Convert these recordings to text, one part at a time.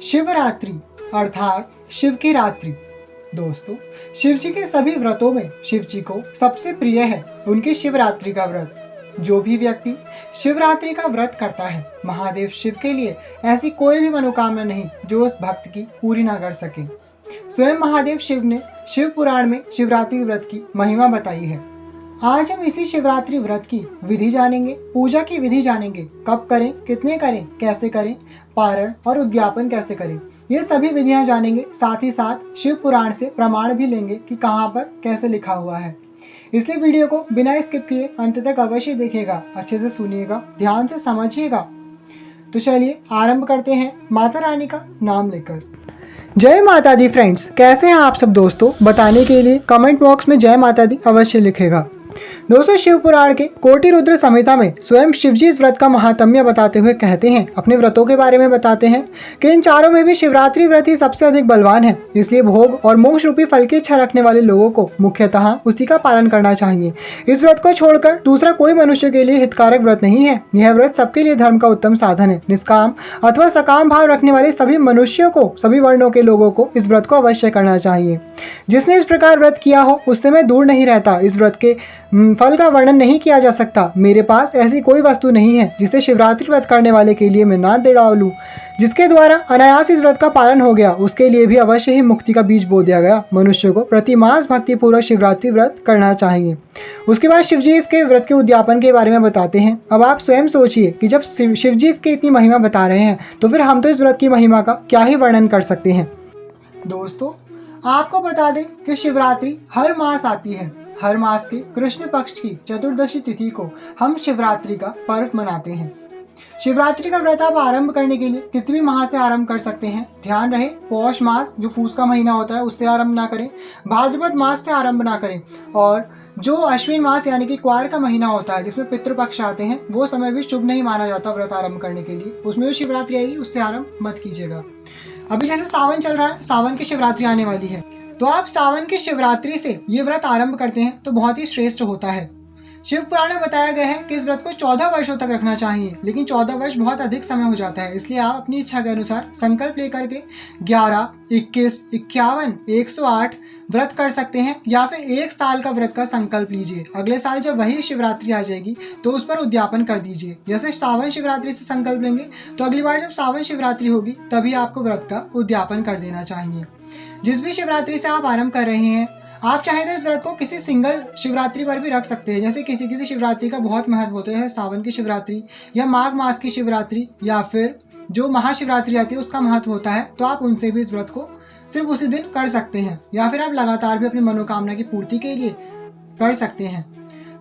शिवरात्रि अर्थात शिव की रात्रि। दोस्तों, शिव जी के सभी व्रतों में शिव जी को सबसे प्रिय है उनकी शिवरात्रि का व्रत। जो भी व्यक्ति शिवरात्रि का व्रत करता है, महादेव शिव के लिए ऐसी कोई भी मनोकामना नहीं जो उस भक्त की पूरी ना कर सके। स्वयं महादेव शिव ने शिव पुराण में शिवरात्रि व्रत की महिमा बताई है। आज हम इसी शिवरात्रि व्रत की विधि जानेंगे, पूजा की विधि जानेंगे, कब करें, कितने करें, कैसे करें, पारण और उद्यापन कैसे करें, ये सभी विधियां जानेंगे। साथ ही साथ शिव पुराण से प्रमाण भी लेंगे कि कहाँ पर कैसे लिखा हुआ है। इसलिए वीडियो को बिना स्किप किए अंत तक अवश्य देखिएगा, अच्छे से सुनिएगा, ध्यान से समझिएगा। तो चलिए आरंभ करते हैं माता रानी का नाम लेकर। जय माता दी फ्रेंड्स, कैसे हैं आप सब दोस्तों? बताने के लिए कमेंट बॉक्स में जय माता दी अवश्य लिखेगा। दोस्तों, शिव पुराण के कोटि रुद्र संहिता में स्वयं शिवजी इस व्रत का महात्म्य बताते हुए कहते हैं, अपने व्रतों के बारे में बताते हैं कि इन चारों में भी शिवरात्रि व्रत ही सबसे अधिक बलवान है। इसलिए भोग और मोक्ष रूपी फल की इच्छा रखने वाले लोगों को मुख्यतः उसी का पालन करना चाहिए। इस व्रत को छोड़कर दूसरा कोई मनुष्य के लिए हितकारक व्रत नहीं है। यह व्रत सबके लिए धर्म का उत्तम साधन है। निष्काम अथवा सकाम भाव रखने वाले सभी मनुष्यों को, सभी वर्णों के लोगों को इस व्रत को अवश्य करना चाहिए। जिसने इस प्रकार व्रत किया हो उससे मैं दूर नहीं रहता। इस व्रत के फल का वर्णन नहीं किया जा सकता। मेरे पास ऐसी कोई वस्तु नहीं है जिसे शिवरात्रि व्रत करने वाले के लिए मैं ना दे डालूं। जिसके द्वारा अनायास इस व्रत का पालन हो गया, उसके लिए भी अवश्य ही मुक्ति का बीज बो दिया गया। मनुष्य को प्रति मास भक्ति पूर्वक शिवरात्रि व्रत करना चाहिए। उसके बाद शिवजी इसके व्रत के उद्यापन के बारे में बताते हैं। अब आप स्वयं सोचिए कि जब शिवजी इसकी इतनी महिमा बता रहे हैं तो फिर हम तो इस व्रत की महिमा का क्या ही वर्णन कर सकते हैं। दोस्तों, आपको बता दें कि शिवरात्रि हर मास आती है। हर मास के कृष्ण पक्ष की चतुर्दशी तिथि को हम शिवरात्रि का पर्व मनाते हैं। शिवरात्रि का व्रत आप आरंभ करने के लिए किसी भी माह से आरंभ कर सकते हैं। ध्यान रहे, पौष मास जो फूस का महीना होता है उससे आरंभ ना करें, भाद्रपद मास से आरंभ ना करें, और जो अश्विन मास यानी कि क्वार का महीना होता है जिसमें पितृपक्ष आते हैं, वो समय भी शुभ नहीं माना जाता व्रत आरंभ करने के लिए। उसमें जो शिवरात्रि आएगी उससे आरंभ मत कीजिएगा। अभी जैसे सावन चल रहा है, सावन की शिवरात्रि आने वाली है, तो आप सावन की शिवरात्रि से ये व्रत आरंभ करते हैं तो बहुत ही श्रेष्ठ होता है। शिव पुराण में बताया गया है कि इस व्रत को 14 वर्षों तक रखना चाहिए, लेकिन 14 वर्ष बहुत अधिक समय हो जाता है। इसलिए आप अपनी इच्छा के अनुसार संकल्प लेकर के 11, 21, 51, 108 व्रत कर सकते हैं, या फिर 1 साल का व्रत का संकल्प लीजिए। अगले साल जब वही शिवरात्रि आ जाएगी तो उस पर उद्यापन कर दीजिए। जैसे सावन शिवरात्रि से संकल्प लेंगे तो अगली बार जब सावन शिवरात्रि होगी तभी आपको व्रत का उद्यापन कर देना चाहिए। जिस भी शिवरात्रि से आप आरंभ कर रहे हैं, आप चाहें तो इस व्रत को किसी सिंगल शिवरात्रि पर भी रख सकते हैं। जैसे किसी किसी शिवरात्रि का बहुत महत्व होता है, सावन की शिवरात्रि या माघ मास की शिवरात्रि या फिर जो महाशिवरात्रि आती है उसका महत्व होता है, तो आप उनसे भी इस व्रत को सिर्फ उसी दिन कर सकते हैं, या फिर आप लगातार भी अपनी मनोकामना की पूर्ति के लिए कर सकते हैं।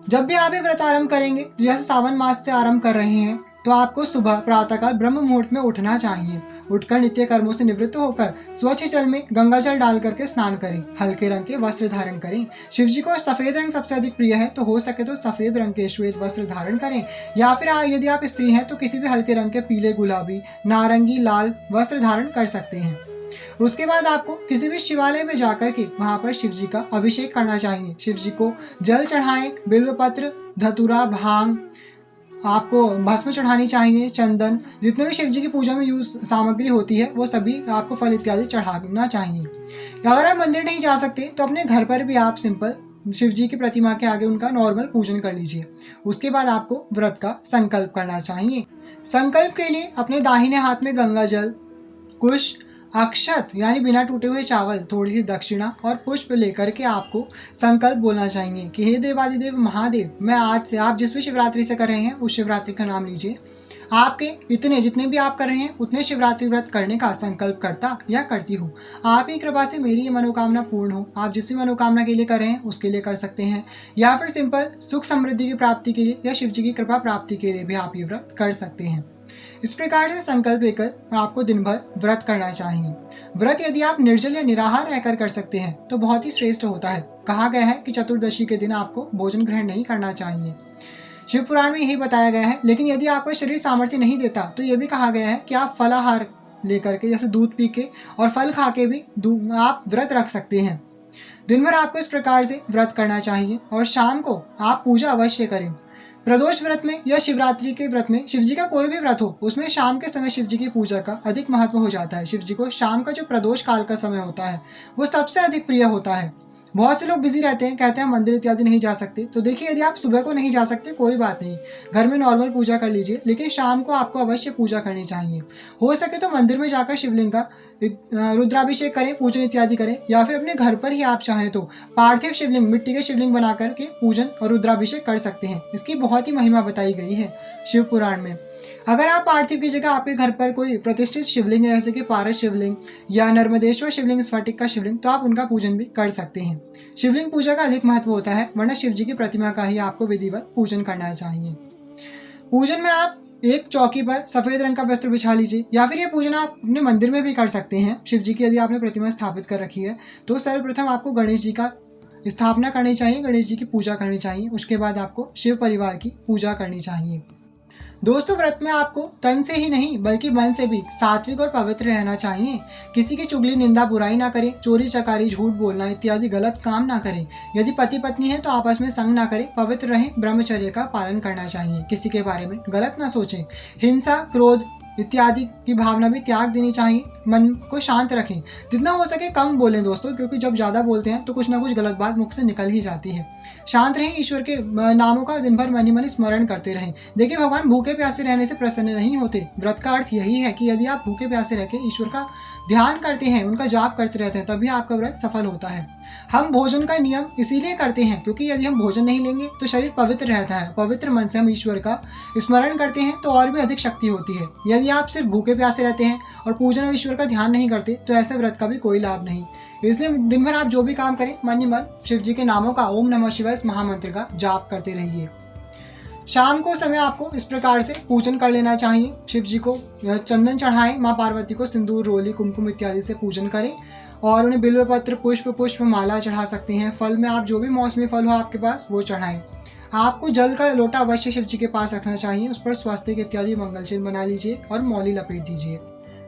जब भी आप ये व्रत आरंभ करेंगे, जैसे सावन मास से आरंभ कर रहे हैं, तो आपको सुबह प्रातःकाल ब्रह्म मुहूर्त में उठना चाहिए। उठकर नित्य कर्मों से निवृत्त होकर स्वच्छ जल में गंगा जल डाल करके स्नान करें। हल्के रंग के वस्त्र धारण करें। शिव जी को सफेद रंग सबसे अधिक प्रिय है, तो हो सके तो सफेद रंग के श्वेत वस्त्र धारण करें, या फिर यदि आप स्त्री हैं तो किसी भी हल्के रंग के पीले, गुलाबी, नारंगी, लाल वस्त्र धारण कर सकते हैं। उसके बाद आपको किसी भी शिवालय में जाकर के वहां पर शिव जी का अभिषेक करना चाहिए। शिव जी को जल चढ़ाएं, बिल्वपत्र, धतूरा, भांग, आपको भस्म चढ़ानी चाहिए, चंदन, जितने भी शिव जी की पूजा में यूज सामग्री होती है वो सभी आपको फल इत्यादि चढ़ाना चाहिए। अगर आप मंदिर नहीं जा सकते तो अपने घर पर भी आप सिंपल शिव जी की प्रतिमा के आगे उनका नॉर्मल पूजन कर लीजिए। उसके बाद आपको व्रत का संकल्प करना चाहिए। संकल्प के लिए अपने दाहिने हाथ में गंगा जल, कुश, अक्षत यानी बिना टूटे हुए चावल, थोड़ी सी दक्षिणा और पुष्प लेकर के आपको संकल्प बोलना चाहिए कि हे देवादिदेव महादेव, मैं आज से, आप जिस भी शिवरात्रि से कर रहे हैं उस शिवरात्रि का नाम लीजिए, आपके इतने जितने भी आप कर रहे हैं उतने शिवरात्रि व्रत करने का संकल्प करता या करती हूँ। आप ही कृपा से मेरी ये मनोकामना पूर्ण हो। आप जिस भी मनोकामना के लिए कर रहे हैं उसके लिए कर सकते हैं, या फिर सिंपल सुख समृद्धि की प्राप्ति के लिए या शिव जी की कृपा प्राप्ति के लिए भी आप ये व्रत कर सकते हैं। इस प्रकार से संकल्प लेकर आपको दिन भर व्रत करना चाहिए। व्रत यदि आप निर्जल या निराहार रहकर कर सकते हैं तो बहुत ही श्रेष्ठ होता है। कहा गया है कि चतुर्दशी के दिन आपको भोजन ग्रहण नहीं करना चाहिए। शिव पुराण में यही बताया गया है। लेकिन यदि आपका शरीर सामर्थ्य नहीं देता तो ये भी कहा गया है कि आप फलाहार लेकर के, जैसे दूध पी के और फल खा के भी आप व्रत रख सकते हैं। दिन भर आपको इस प्रकार से व्रत करना चाहिए और शाम को आप पूजा अवश्य करें। प्रदोष व्रत में या शिवरात्रि के व्रत में शिव जी का कोई भी व्रत हो, उसमें शाम के समय शिव जी की पूजा का अधिक महत्व हो जाता है। शिव जी को शाम का जो प्रदोष काल का समय होता है वो सबसे अधिक प्रिय होता है। बहुत से लोग बिजी रहते हैं, कहते हैं मंदिर इत्यादि नहीं जा सकते। तो देखिए, यदि आप सुबह को नहीं जा सकते कोई बात नहीं, घर में नॉर्मल पूजा कर लीजिए, लेकिन शाम को आपको अवश्य पूजा करनी चाहिए। हो सके तो मंदिर में जाकर शिवलिंग का रुद्राभिषेक करें, पूजन इत्यादि करें, या फिर अपने घर पर ही आप चाहें तो पार्थिव शिवलिंग, मिट्टी के शिवलिंग बना करके पूजन और रुद्राभिषेक कर सकते हैं। इसकी बहुत ही महिमा बताई गई है शिव पुराण में। अगर आप पार्थिव की जगह आपके घर पर कोई प्रतिष्ठित शिवलिंग है, जैसे कि पारस शिवलिंग या नर्मदेश्वर शिवलिंग, स्फटिक का शिवलिंग, तो आप उनका पूजन भी कर सकते हैं। शिवलिंग पूजा का अधिक महत्व होता है, वरना शिव जी की प्रतिमा का ही आपको विधिवत पूजन करना चाहिए। पूजन में आप एक चौकी पर सफेद रंग का वस्त्र बिछा लीजिए, या फिर ये पूजन आप अपने मंदिर में भी कर सकते हैं। शिव जी की यदि आपने प्रतिमा स्थापित कर रखी है तो सर्वप्रथम आपको गणेश जी का स्थापना करनी चाहिए, गणेश जी की पूजा करनी चाहिए। उसके बाद आपको शिव परिवार की पूजा करनी चाहिए। दोस्तों, व्रत में आपको तन से ही नहीं बल्कि मन से भी सात्विक और पवित्र रहना चाहिए। किसी की चुगली, निंदा, बुराई ना करें, चोरी चकारी, झूठ बोलना इत्यादि गलत काम ना करें। यदि पति पत्नी है तो आपस में संग ना करें, पवित्र रहें, ब्रह्मचर्य का पालन करना चाहिए। किसी के बारे में गलत ना सोचें। हिंसा, क्रोध इत्यादि की भावना भी त्याग देनी चाहिए। मन को शांत रखें, जितना हो सके कम बोलें दोस्तों, क्योंकि जब ज़्यादा बोलते हैं तो कुछ ना कुछ गलत बात मुख से निकल ही जाती है। शांत रहें, ईश्वर के नामों का दिन भर मन ही मन स्मरण करते रहें। देखिए, भगवान भूखे प्यासे रहने से प्रसन्न नहीं होते। व्रत का अर्थ यही है कि यदि आप भूखे प्यासे रह के ईश्वर का ध्यान करते हैं, उनका जाप करते रहते हैं, तभी आपका व्रत सफल होता है। हम भोजन का नियम इसीलिए करते हैं क्योंकि यदि हम भोजन नहीं लेंगे तो शरीर पवित्र रहता है। पवित्र मन से हम ईश्वर का स्मरण करते हैं तो और भी अधिक शक्ति होती है। यदि आप सिर्फ भूखे प्यासे रहते हैं और पूजन और ईश्वर का ध्यान नहीं करते तो ऐसे व्रत का भी कोई लाभ नहीं। इसलिए दिन भर आप जो भी काम करें, मन ही मन शिव जी के नामों का, ओम नमः शिवाय इस महामंत्र का जाप करते रहिए। शाम को समय आपको इस प्रकार से पूजन कर लेना चाहिए। शिव जी को चंदन चढ़ाएं, माँ पार्वती को सिंदूर, रोली, कुमकुम इत्यादि से पूजन करें और उन्हें बिल्व पत्र, पुष्प माला चढ़ा सकते हैं। फल में आप जो भी मौसमी फल हो आपके पास वो चढ़ाएं। आपको जल का लोटा अवश्य शिव जी के पास रखना चाहिए। उस पर स्वस्तिक इत्यादि मंगल चिन्ह बना लीजिए और मौली लपेट दीजिए।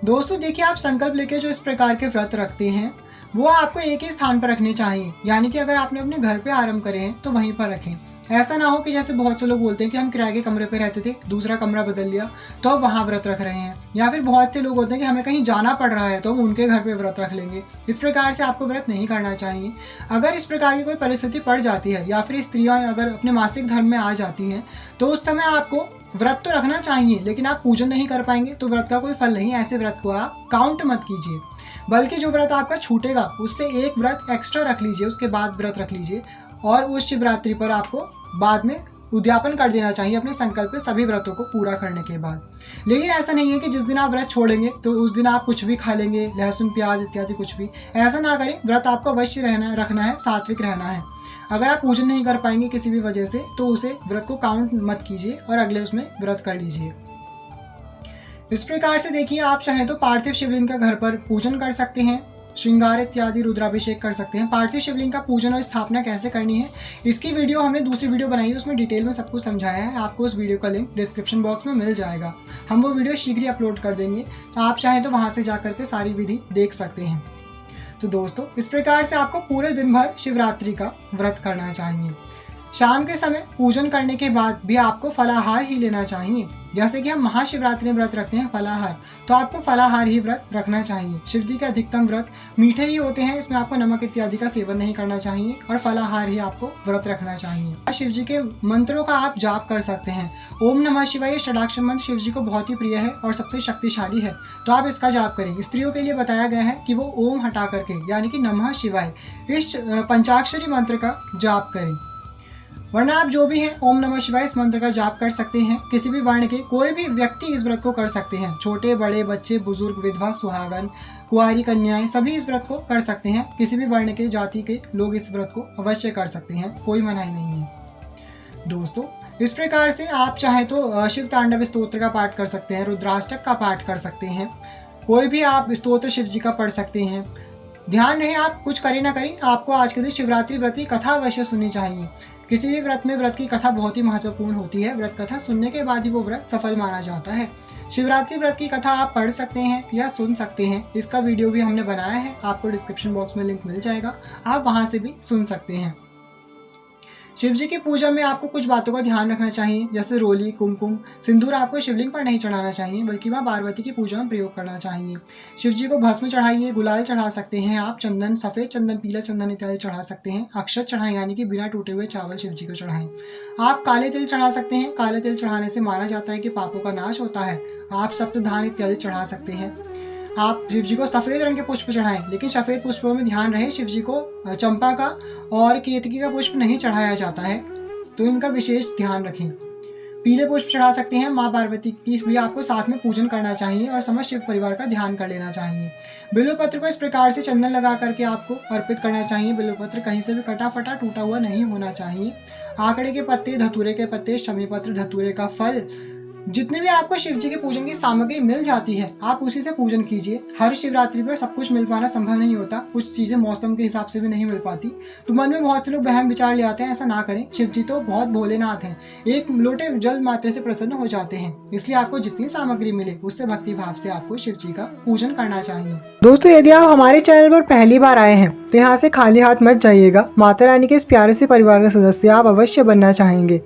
दोस्तों, देखिए, आप संकल्प लेके जो इस प्रकार के व्रत रखते हैं वो आपको एक ही स्थान पर रखने चाहिए। यानी कि अगर आपने अपने घर पे आरंभ करे हैं तो वहीं पर रखें। ऐसा ना हो कि जैसे बहुत से लोग बोलते हैं कि हम किराए के कमरे पे रहते थे, दूसरा कमरा बदल लिया तो अब वहाँ व्रत रख रहे हैं। या फिर बहुत से लोग होते हैं कि हमें कहीं जाना पड़ रहा है तो हम उनके घर पे व्रत रख लेंगे। इस प्रकार से आपको व्रत नहीं करना चाहिए। अगर इस प्रकार की कोई परिस्थिति पड़ जाती है या फिर स्त्रियाँ अगर अपने मासिक धर्म में आ जाती हैं तो उस समय आपको व्रत तो रखना चाहिए, लेकिन आप पूजन नहीं कर पाएंगे तो व्रत का कोई फल नहीं। ऐसे व्रत को आप काउंट मत कीजिए, बल्कि जो व्रत आपका छूटेगा उससे एक व्रत एक्स्ट्रा रख लीजिए, उसके बाद व्रत रख लीजिए और उस शिवरात्रि पर आपको बाद में उद्यापन कर देना चाहिए अपने संकल्प के सभी व्रतों को पूरा करने के बाद। लेकिन ऐसा नहीं है कि जिस दिन आप व्रत छोड़ेंगे तो उस दिन आप कुछ भी खा लेंगे, लहसुन, प्याज इत्यादि कुछ भी। ऐसा ना करें। व्रत आपको अवश्य रखना है, सात्विक रहना है। अगर आप पूजन नहीं कर पाएंगे किसी भी वजह से तो उसे व्रत को काउंट मत कीजिए और अगले उसमें व्रत कर लीजिए। इस प्रकार से देखिए, आप चाहें तो पार्थिव शिवलिंग का घर पर पूजन कर सकते हैं, श्रृंगार इत्यादि रुद्राभिषेक कर सकते हैं। पार्थिव शिवलिंग का पूजन और स्थापना कैसे करनी है इसकी वीडियो हमने दूसरी वीडियो बनाई है, उसमें डिटेल में सब कुछ समझाया है। आपको उस वीडियो का लिंक डिस्क्रिप्शन बॉक्स में मिल जाएगा। हम वो वीडियो शीघ्र ही अपलोड कर देंगे, तो आप चाहें तो वहाँ से जा करके सारी विधि देख सकते हैं। तो दोस्तों, इस प्रकार से आपको पूरे दिन भर शिवरात्रि का व्रत करना चाहिए। शाम के समय पूजन करने के बाद भी आपको फलाहार ही लेना चाहिए। जैसे कि हम महाशिवरात्रि में व्रत रखते हैं फलाहार, तो आपको फलाहार ही व्रत रखना चाहिए। शिव जी के अधिकतम व्रत मीठे ही होते हैं, इसमें आपको नमक इत्यादि का सेवन नहीं करना चाहिए और फलाहार ही आपको व्रत रखना चाहिए। शिव जी के मंत्रों का आप जाप कर सकते हैं। ओम नमः शिवाय षडाक्षर मंत्र शिव जी को बहुत ही प्रिय है और सबसे शक्तिशाली है, तो आप इसका जाप करें। स्त्रियों के लिए बताया गया है कि वो ओम हटा करके यानी कि नमः शिवाय इस पंचाक्षरी मंत्र का जाप करें। वरना आप जो भी हैं ओम नमः शिवाय इस मंत्र का जाप कर सकते हैं। किसी भी वर्ण के कोई भी व्यक्ति इस व्रत को कर सकते हैं। छोटे बड़े, बच्चे, बुजुर्ग, विधवा, सुहागन, कुंवारी कन्याएं सभी इस व्रत को कर सकते हैं। किसी भी वर्ण के, जाति के लोग इस व्रत को अवश्य कर सकते हैं, कोई मनाही नहीं है। दोस्तों, इस प्रकार से आप चाहें तो शिव तांडव स्तोत्र का पाठ कर सकते हैं, रुद्राष्टक का पाठ कर सकते हैं, कोई भी आप स्तोत्र शिव जी का पढ़ सकते हैं। ध्यान रहे, आप कुछ करें ना करें, आपको आज के दिन शिवरात्रि व्रत की कथा अवश्य सुननी चाहिए। किसी भी व्रत में व्रत की कथा बहुत ही महत्वपूर्ण होती है। व्रत कथा सुनने के बाद ही वो व्रत सफल माना जाता है। शिवरात्रि व्रत की कथा आप पढ़ सकते हैं या सुन सकते हैं। इसका वीडियो भी हमने बनाया है, आपको डिस्क्रिप्शन बॉक्स में लिंक मिल जाएगा, आप वहां से भी सुन सकते हैं। शिव जी की पूजा में आपको कुछ बातों का ध्यान रखना चाहिए, जैसे रोली, कुमकुम, सिंदूर आपको शिवलिंग पर नहीं चढ़ाना चाहिए, बल्कि मां पार्वती की पूजा में प्रयोग करना चाहिए। शिव जी को भस्म चढ़ाइए, गुलाल चढ़ा सकते हैं आप, चंदन, सफ़ेद चंदन, पीला चंदन इत्यादि चढ़ा सकते हैं। अक्षत चढ़ाएं, यानी कि बिना टूटे हुए चावल शिव जी को चढ़ाएं। आप काले तिल चढ़ा सकते हैं। काले तिल चढ़ाने से माना जाता है कि पापों का नाश होता है। आप सप्तधान इत्यादि चढ़ा सकते हैं। आप शिव जी को सफ़ेद रंग के पुष्प चढ़ाएं, लेकिन सफ़ेद पुष्पों में ध्यान रहे, शिव जी को चंपा का और केतकी का पुष्प नहीं चढ़ाया जाता है, तो इनका विशेष ध्यान रखें। पीले पुष्प चढ़ा सकते हैं। माँ पार्वती की भी आपको साथ में पूजन करना चाहिए और समस्त शिव परिवार का ध्यान कर लेना चाहिए। बिल्वपत्र को इस प्रकार से चंदन लगा करके आपको अर्पित करना चाहिए। बिल्वपत्र कहीं से भी कटा फटा टूटा हुआ नहीं होना चाहिए। आंकड़े के पत्ते, धतूरे के पत्ते, शमी पत्र, धतूरे का फल, जितने भी आपको शिव जी के पूजन की सामग्री मिल जाती है, आप उसी से पूजन कीजिए। हर शिवरात्रि पर सब कुछ मिल पाना संभव नहीं होता, कुछ चीज़ें मौसम के हिसाब से भी नहीं मिल पाती, तो मन में बहुत से लोग वहम विचार ले आते हैं। ऐसा ना करें। शिव जी तो बहुत भोलेनाथ हैं, एक लोटे जल मात्र से प्रसन्न हो जाते हैं। इसलिए आपको जितनी सामग्री मिले उससे भक्ति भाव से आपको शिव जी का पूजन करना चाहिए। दोस्तों, यदि आप हमारे चैनल पर पहली बार आए हैं तो यहाँ से खाली हाथ मत जाइएगा। माता रानी के इस प्यारे से परिवार का सदस्य आप अवश्य बनना चाहेंगे।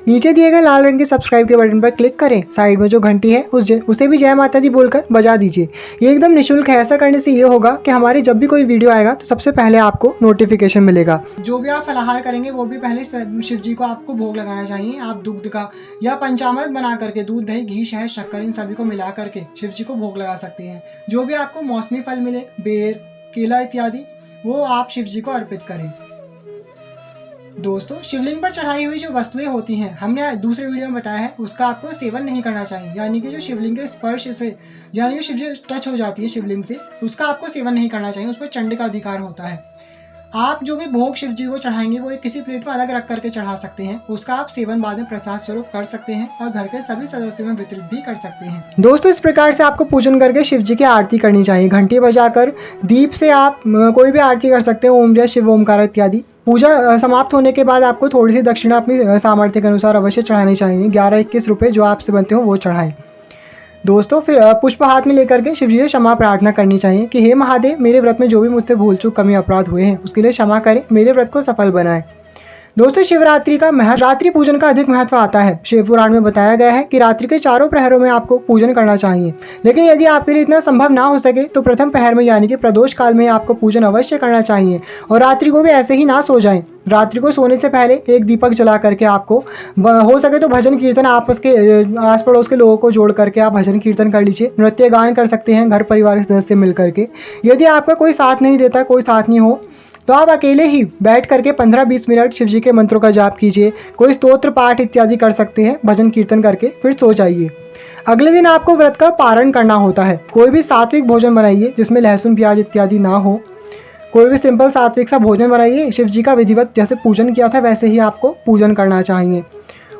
नीचे दिए गए लाल रंग के सब्सक्राइब के बटन पर क्लिक करें। साइड में जो घंटी है उसे भी जय माता दी बोलकर बजा दीजिए। ये एकदम निःशुल्क है। ऐसा करने से ये होगा कि हमारी जब भी कोई वीडियो आएगा तो सबसे पहले आपको नोटिफिकेशन मिलेगा। जो भी आप फलाहार करेंगे वो भी पहले शिव जी को आपको भोग लगाना चाहिए। आप दुग्ध का या पंचामृत बना करके, दूध, दही, घी, शहद, शक्कर, इन सभी को मिला करके शिव जी को भोग लगा सकते हैं। जो भी आपको मौसमी फल मिले, बेर, केला इत्यादि, वो आप शिव जी को अर्पित करें। दोस्तों, शिवलिंग पर चढ़ाई हुई जो वस्तुएं होती हैं, हमने दूसरे वीडियो में बताया है, उसका आपको सेवन नहीं करना चाहिए। यानी कि जो शिवलिंग के स्पर्श से, यानी कि शिवलिंग टच हो जाती है शिवलिंग से, उसका आपको सेवन नहीं करना चाहिए। उस पर चंड का अधिकार होता है। आप जो भी भोग शिव जी को चढ़ाएंगे वो किसी प्लेट में अलग रख करके चढ़ा सकते हैं। उसका आप सेवन बाद में प्रसाद स्वरूप कर सकते हैं और घर के सभी सदस्यों में वितरित भी कर सकते हैं। दोस्तों, इस प्रकार से आपको पूजन करके शिव जी की आरती करनी चाहिए। घंटी बजाकर, दीप से आप कोई भी आरती कर सकते हैं। ओम जय शिव ओमकार इत्यादि। पूजा समाप्त होने के बाद आपको थोड़ी सी दक्षिणा अपनी सामर्थ्य के अनुसार अवश्य चढ़ानी चाहिए। 11-21 रुपये जो आपसे बनते हो वो चढ़ाएं। दोस्तों, फिर पुष्प हाथ में लेकर के शिव जी से क्षमा प्रार्थना करनी चाहिए कि हे महादेव, मेरे व्रत में जो भी मुझसे भूल चूक कमी अपराध हुए हैं उसके लिए क्षमा करें, मेरे व्रत को सफल बनाएं। दोस्तों, शिवरात्रि का रात्रि पूजन का अधिक महत्व आता है। शिव पुराण में बताया गया है कि रात्रि के चारों प्रहरों में आपको पूजन करना चाहिए। लेकिन यदि आपके लिए इतना संभव ना हो सके तो प्रथम प्रहर में, यानी कि प्रदोष काल में आपको पूजन अवश्य करना चाहिए। और रात्रि को भी ऐसे ही ना सो जाएं। रात्रि को सोने से पहले एक दीपक जला करके आपको हो सके तो भजन कीर्तन, आपस के आस पड़ोस के लोगों को जोड़ करके आप भजन कीर्तन कर लीजिए। नृत्य गान कर सकते हैं घर परिवार के सदस्य मिल करके। यदि आपका कोई साथ नहीं देता, कोई साथ नहीं हो, तो आप अकेले ही बैठ करके 15-20 मिनट शिव जी के मंत्रों का जाप कीजिए। कोई स्तोत्र पाठ इत्यादि कर सकते हैं भजन कीर्तन करके, फिर सो जाइए। अगले दिन आपको व्रत का पारण करना होता है। कोई भी सात्विक भोजन बनाइए जिसमें लहसुन प्याज इत्यादि ना हो। कोई भी सिंपल सात्विक सा भोजन बनाइए। शिव जी का विधिवत जैसे पूजन किया था वैसे ही आपको पूजन करना चाहिए।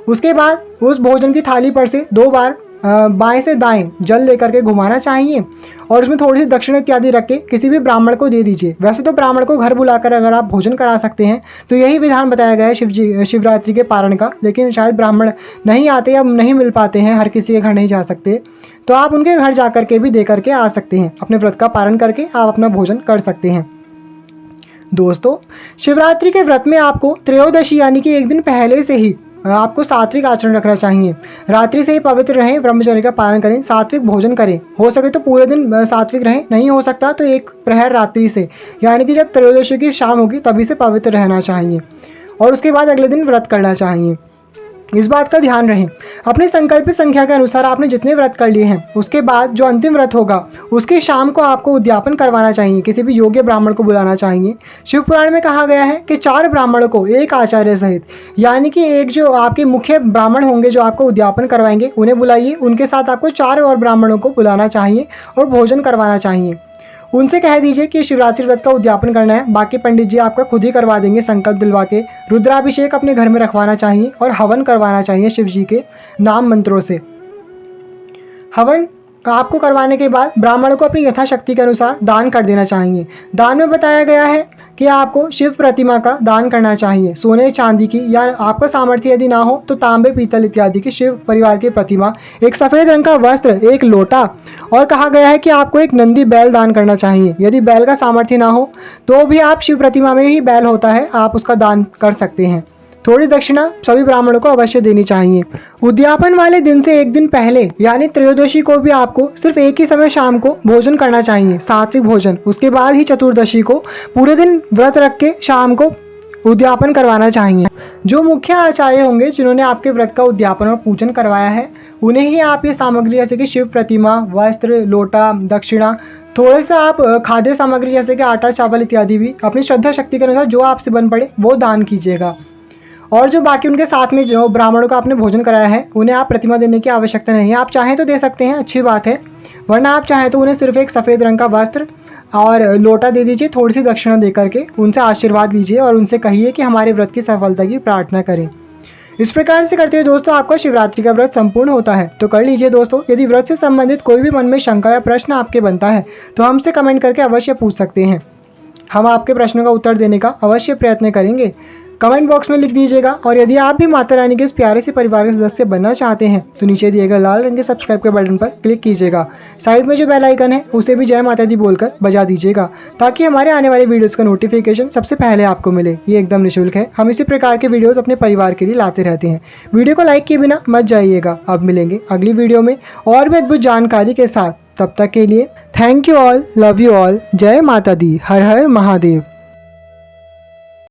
उसके बाद उस भोजन की थाली पर से 2 बार बाएं से दाएं जल लेकर के घुमाना चाहिए और उसमें थोड़ी सी दक्षिणा इत्यादि रख के किसी भी ब्राह्मण को दे दीजिए। वैसे तो ब्राह्मण को घर बुलाकर अगर आप भोजन करा सकते हैं तो यही विधान बताया गया है शिवरात्रि के पारण का। लेकिन शायद ब्राह्मण नहीं आते या नहीं मिल पाते हैं, हर किसी के घर नहीं जा सकते, तो आप उनके घर जा करके भी दे करके आ सकते हैं। अपने व्रत का पारण करके आप अपना भोजन कर सकते हैं। दोस्तों, शिवरात्रि के व्रत में आपको त्रयोदशी यानी कि एक दिन पहले से ही आपको सात्विक आचरण रखना चाहिए। रात्रि से ही पवित्र रहें, ब्रह्मचर्य का पालन करें, सात्विक भोजन करें। हो सके तो पूरे दिन सात्विक रहें, नहीं हो सकता तो एक प्रहर रात्रि से, यानी कि जब त्रयोदशी की शाम होगी तभी से पवित्र रहना चाहिए और उसके बाद अगले दिन व्रत करना चाहिए। इस बात का ध्यान रहे। अपनी संकल्पित संख्या के अनुसार आपने जितने व्रत कर लिए हैं उसके बाद जो अंतिम व्रत होगा उसकी शाम को आपको उद्यापन करवाना चाहिए। किसी भी योग्य ब्राह्मण को बुलाना चाहिए। शिव पुराण में कहा गया है कि 4 ब्राह्मणों को एक आचार्य सहित, यानी कि एक जो आपके मुख्य ब्राह्मण होंगे जो आपको उद्यापन करवाएंगे उन्हें बुलाइए। उनके साथ आपको 4 और ब्राह्मणों को बुलाना चाहिए और भोजन करवाना चाहिए। उनसे कह दीजिए कि शिवरात्रि व्रत का उद्यापन करना है, बाकी पंडित जी आपका खुद ही करवा देंगे संकल्प दिलवा के। रुद्राभिषेक अपने घर में रखवाना चाहिए और हवन करवाना चाहिए शिव जी के नाम मंत्रों से। हवन का आपको करवाने के बाद ब्राह्मणों को अपनी यथाशक्ति के अनुसार दान कर देना चाहिए। दान में बताया गया है कि आपको शिव प्रतिमा का दान करना चाहिए। सोने चांदी की, या आपका सामर्थ्य यदि ना हो तो तांबे पीतल इत्यादि की शिव परिवार की प्रतिमा, एक सफ़ेद रंग का वस्त्र, एक लोटा, और कहा गया है कि आपको एक नंदी बैल दान करना चाहिए। यदि बैल का सामर्थ्य ना हो तो भी आप शिव प्रतिमा में ही बैल होता है, आप उसका दान कर सकते हैं। थोड़ी दक्षिणा सभी ब्राह्मणों को अवश्य देनी चाहिए। उद्यापन वाले दिन से एक दिन पहले यानी त्रयोदशी को भी आपको सिर्फ एक ही समय शाम को भोजन करना चाहिए, सात्विक भोजन। उसके बाद ही चतुर्दशी को पूरे दिन व्रत रख के शाम को उद्यापन करवाना चाहिए। जो मुख्य आचार्य होंगे जिन्होंने आपके व्रत का उद्यापन और पूजन करवाया है, उन्हें ही आप ये सामग्री जैसे कि शिव प्रतिमा, वस्त्र, लोटा, दक्षिणा, थोड़े से आप खाद्य सामग्री जैसे कि आटा, चावल इत्यादि भी अपनी श्रद्धा शक्ति के अनुसार जो आपसे बन पड़े वो दान कीजिएगा। और जो बाकी उनके साथ में जो ब्राह्मणों का आपने भोजन कराया है, उन्हें आप प्रतिमा देने की आवश्यकता नहीं है। आप चाहें तो दे सकते हैं, अच्छी बात है, वरना आप चाहें तो उन्हें सिर्फ एक सफ़ेद रंग का वस्त्र और लोटा दे दीजिए, थोड़ी सी दक्षिणा दे करके उनसे आशीर्वाद लीजिए और उनसे कहिए कि हमारे व्रत की सफलता की प्रार्थना करें। इस प्रकार से करते हुए दोस्तों आपका शिवरात्रि का व्रत संपूर्ण होता है। तो कर लीजिए दोस्तों। यदि व्रत से संबंधित कोई भी मन में शंका या प्रश्न आपके बनता है तो हमसे कमेंट करके अवश्य पूछ सकते हैं। हम आपके प्रश्नों का उत्तर देने का अवश्य प्रयत्न करेंगे। कमेंट बॉक्स में लिख दीजिएगा। और यदि आप भी माता रानी के इस प्यारे से परिवार के सदस्य बनना चाहते हैं तो नीचे दिए गए लाल रंग के सब्सक्राइब के बटन पर क्लिक कीजिएगा। साइड में जो बेल आइकन है उसे भी जय माता दी बोलकर बजा दीजिएगा, ताकि हमारे आने वाले वीडियोस का नोटिफिकेशन सबसे पहले आपको मिले। ये एकदम निःशुल्क है। हम इसी प्रकार के वीडियोस अपने परिवार के लिए लाते रहते हैं। वीडियो को लाइक किए बिना मत जाइएगा। अब मिलेंगे अगली वीडियो में और भी अद्भुत जानकारी के साथ। तब तक के लिए thank you all, love you all, जय माता दी, हर हर महादेव।